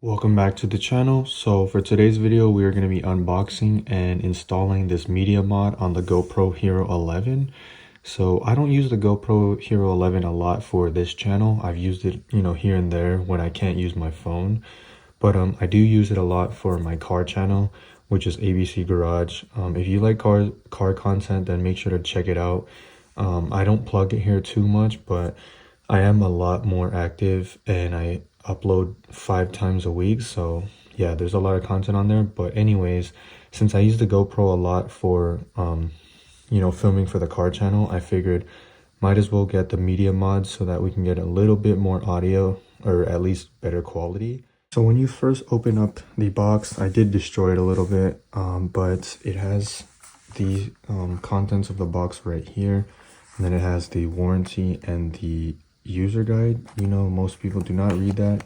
Welcome back to the channel. So for today's video, we are going to be unboxing and installing this media mod on the GoPro Hero 11. So I don't use the GoPro Hero 11 a lot for this channel. I've used it, here and there when I can't use my phone. But I do use it a lot for my car channel, which is ABC Garage. If you like car content, then make sure to check it out. I don't plug it here too much, but I am a lot more active and I upload 5 times a week. So yeah, there's a lot of content on there. But anyways, since I use the GoPro a lot for, filming for the car channel, I figured might as well get the media mod so that we can get a little bit more audio, or at least better quality. So when you first open up the box, I did destroy it a little bit, but it has the contents of the box right here. And then it has the warranty and the user guide. Most people do not read that,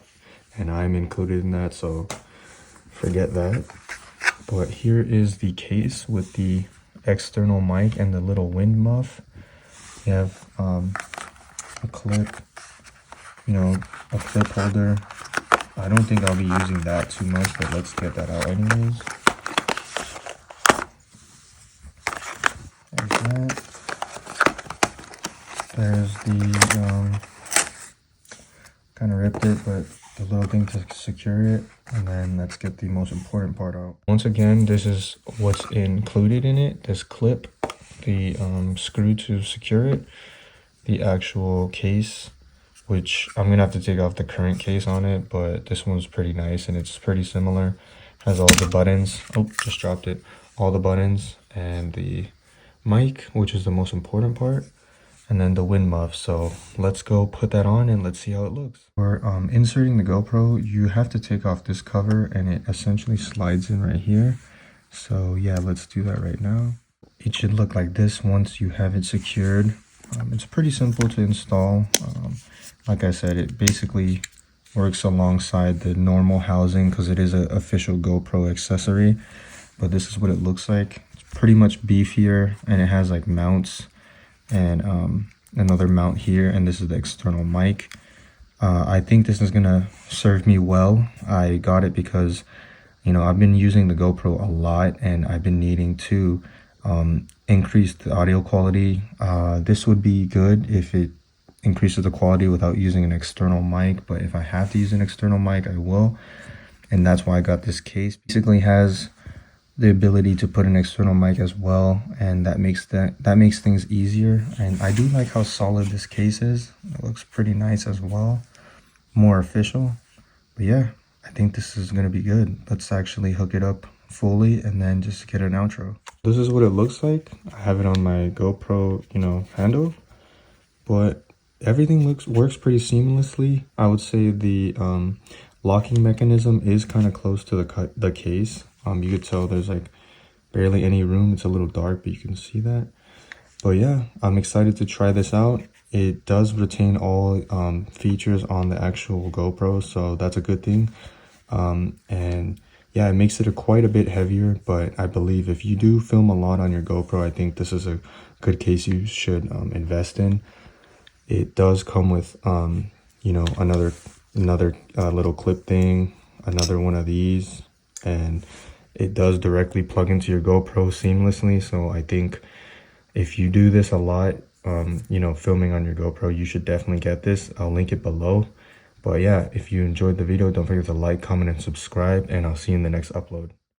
and I'm included in that, so forget that. But here is the case with the external mic and the little wind muff. You have a clip, a clip holder. I don't think I'll be using that too much, but let's get that out anyways. There's that. There's the kind of ripped it, but the little thing to secure it. And then let's get the most important part out. Once again, this is what's included in it: this clip, the screw to secure it, the actual case, which I'm gonna have to take off the current case on it, but this one's pretty nice and it's pretty similar. Has all the buttons. Oh, just dropped it. All the buttons and the mic, which is the most important part, and then the wind muff. So let's go put that on and let's see how it looks. For inserting the GoPro, you have to take off this cover and it essentially slides in right here. So yeah, let's do that right now. It should look like this once you have it secured. It's pretty simple to install. Like I said, it basically works alongside the normal housing because it is an official GoPro accessory. But this is what it looks like. It's pretty much beefier, and it has like mounts and another mount here, and this is the external mic. I think this is gonna serve me well. I got it because I've been using the GoPro a lot and I've been needing to increase the audio quality. This would be good if it increases the quality without using an external mic, but if I have to use an external mic, I will, and that's why I got this case. Basically has the ability to put an external mic as well, and that makes things easier. And I do like how solid this case is. It looks pretty nice as well, more official. But yeah, I think this is gonna be good. Let's actually hook it up fully and then just get an outro. This is what it looks like. I have it on my GoPro handle, but everything works pretty seamlessly. I would say the locking mechanism is kind of close to the case. You could tell there's like barely any room. It's a little dark, but you can see that. But yeah, I'm excited to try this out. It does retain all features on the actual GoPro, so that's a good thing. And yeah, it makes it quite a bit heavier, but I believe if you do film a lot on your GoPro, I think this is a good case you should invest in. It does come with another little clip thing, another one of these, and it does directly plug into your GoPro seamlessly. So I think if you do this a lot, filming on your GoPro, you should definitely get this. I'll link it below. But yeah, if you enjoyed the video, don't forget to like, comment, and subscribe, and I'll see you in the next upload.